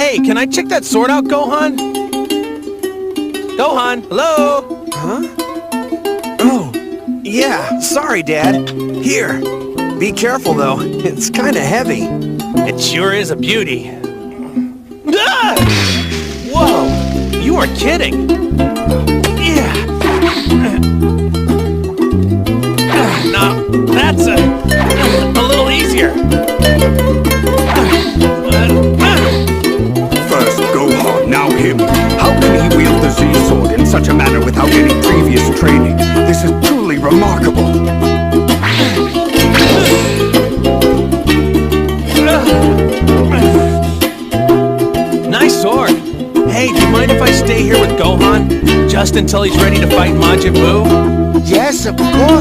Hey, can I check that sword out, Gohan? Gohan, hello? Huh? Oh, yeah, sorry, Dad. Here, be careful, though. It's kinda heavy. It sure is a beauty. Ah! Whoa, you are kidding. Yeah. Now, that's a little easier. First Gohan, now him. How can he wield the Z-Sword in such a manner without any previous training? This is truly remarkable. Nice sword. Hey, do you mind if I stay here with Gohan? Just until he's ready to fight Majin Buu? Yes, of course.